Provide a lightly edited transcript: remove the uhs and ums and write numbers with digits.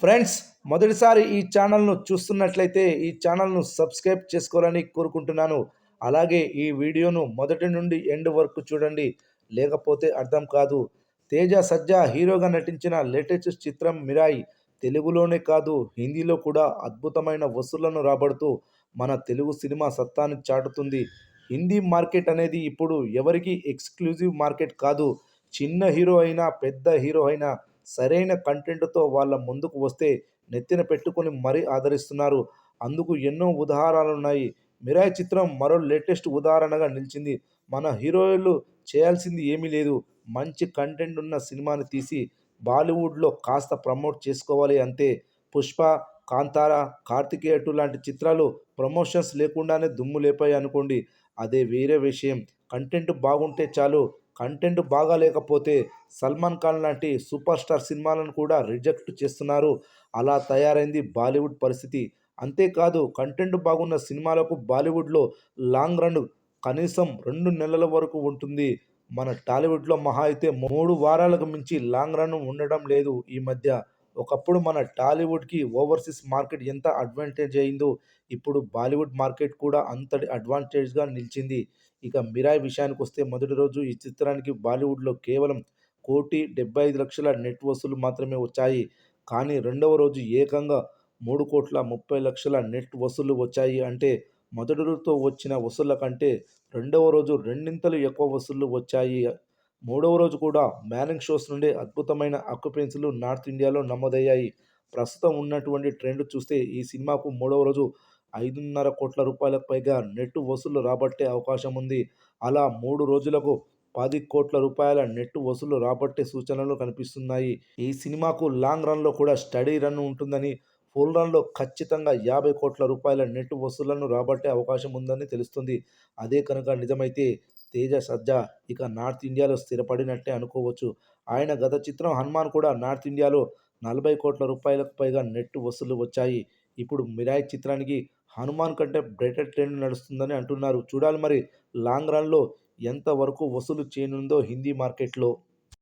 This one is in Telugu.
ఫ్రెండ్స్, మొదటిసారి ఈ ఛానల్ను చూస్తున్నట్లయితే ఈ ఛానల్ను సబ్స్క్రైబ్ చేసుకోవాలని కోరుకుంటున్నాను. అలాగే ఈ వీడియోను మొదటి నుండి ఎండ్ వరకు చూడండి, లేకపోతే అర్థం కాదు. తేజ సజ్జా హీరోగా నటించిన లేటెస్ట్ చిత్రం మిరాయి తెలుగులోనే కాదు హిందీలో కూడా అద్భుతమైన వసూళ్లను రాబడుతూ మన తెలుగు సినిమా సత్తాను చాటుతుంది. హిందీ మార్కెట్ అనేది ఇప్పుడు ఎవరికి ఎక్స్క్లూజివ్ మార్కెట్ కాదు. చిన్న హీరో అయినా పెద్ద హీరో అయినా సరైన కంటెంట్‌తో వాళ్ళ ముందుకు వస్తే నెత్తిన పెట్టుకొని మరీ ఆదరిస్తున్నారు. అందుకు ఎన్నో ఉదాహరణలున్నాయి. 'మిరాయ్' చిత్రం మరో లేటెస్ట్ ఉదాహరణగా నిలిచింది. మన హీరోలు చేయాల్సింది ఏమీ లేదు. మంచి కంటెంట్ ఉన్న సినిమాని తీసి బాలీవుడ్‌లో కాస్త ప్రమోట్ చేసుకోవాలి అంతే. 'పుష్ప', 'కాంతార', 'కార్తికేయ 2' లాంటి చిత్రాలు ప్రమోషన్స్ లేకుండానే దుమ్ము లేపాయి అనుకోండి. అదే వేరే విషయం. కంటెంట్ బాగుంటే చాలు. కంటెంట్ బాగా లేకపోతే 'సల్మాన్ ఖాన్' లాంటి సూపర్ స్టార్ సినిమాలను కూడా రిజెక్ట్ చేస్తున్నారు. అలా తయారైంది బాలీవుడ్ పరిస్థితి. అంతేకాదు, కంటెంట్ బాగున్న సినిమాలకు బాలీవుడ్‌లో లాంగ్ రన్ కనీసం 2 నెలల వరకు ఉంటుంది. మన టాలీవుడ్‌లో మహా అయితే 3 వారాలకు మించి లాంగ్ రన్ ఉండడం లేదు ఈ మధ్య. ఒకప్పుడు మన టాలీవుడ్‌కి ఓవర్సీస్ మార్కెట్ ఎంత అడ్వాంటేజ్ అయిందో ఇప్పుడు బాలీవుడ్ మార్కెట్ కూడా అంతటి అడ్వాంటేజ్‌గా నిలిచింది. ఇక 'మిరాయ్' విషయానికొస్తే మొదటి రోజు ఈ చిత్రానికి బాలీవుడ్‌లో కేవలం 1,75,00,000 నెట్ వసూళ్లు మాత్రమే వచ్చాయి. కానీ రెండవ రోజు ఏకంగా 3,30,00,000 నెట్ వసూళ్లు వచ్చాయి. అంటే మొదటి రోజుతో వచ్చిన వసూళ్ల కంటే రెండవ రోజు రెండింతలు ఎక్కువ వసూళ్లు వచ్చాయి. మూడవ రోజు కూడా మార్నింగ్ షోస్ నుండే అద్భుతమైన ఆక్యుపెన్సీలు నార్త్ ఇండియాలో నమోదయ్యాయి. ప్రస్తుతం ఉన్నటువంటి ట్రెండ్ చూస్తే ఈ సినిమాకు మూడవ రోజు 5,500,00,000 రూపాయలకు పైగా నెట్ వసూళ్లు రాబట్టే అవకాశం ఉంది. అలా 3 రోజులకు 10,00,00,000 రూపాయల నెట్ వసూళ్లు రాబట్టే సూచనలు కనిపిస్తున్నాయి. ఈ సినిమాకు లాంగ్ రన్‌లో కూడా స్టడీ రన్ ఉంటుందని, ఫుల్ రన్‌లో ఖచ్చితంగా 50,00,00,000 రూపాయల నెట్ వసూళ్లను రాబట్టే అవకాశం ఉందని తెలుస్తుంది. అదే కనుక నిజమైతే తేజ సజ్జా ఇక నార్త్ ఇండియాలో స్థిరపడినట్టే అనుకోవచ్చు. ఆయన గత చిత్రం 'హనుమాన్' కూడా నార్త్ ఇండియాలో 40,00,00,000 రూపాయలకు పైగా నెట్ వసూళ్లు వచ్చాయి. ఇప్పుడు 'మిరాయ్' చిత్రానికి 'హనుమాన్' కంటే బెటర్ ట్రెండ్ నడుస్తుందని అంటున్నారు. చూడాలి మరి లాంగ్ రన్‌లో ఎంత వరకు వసూలు చేయనుందో హిందీ మార్కెట్‌లో.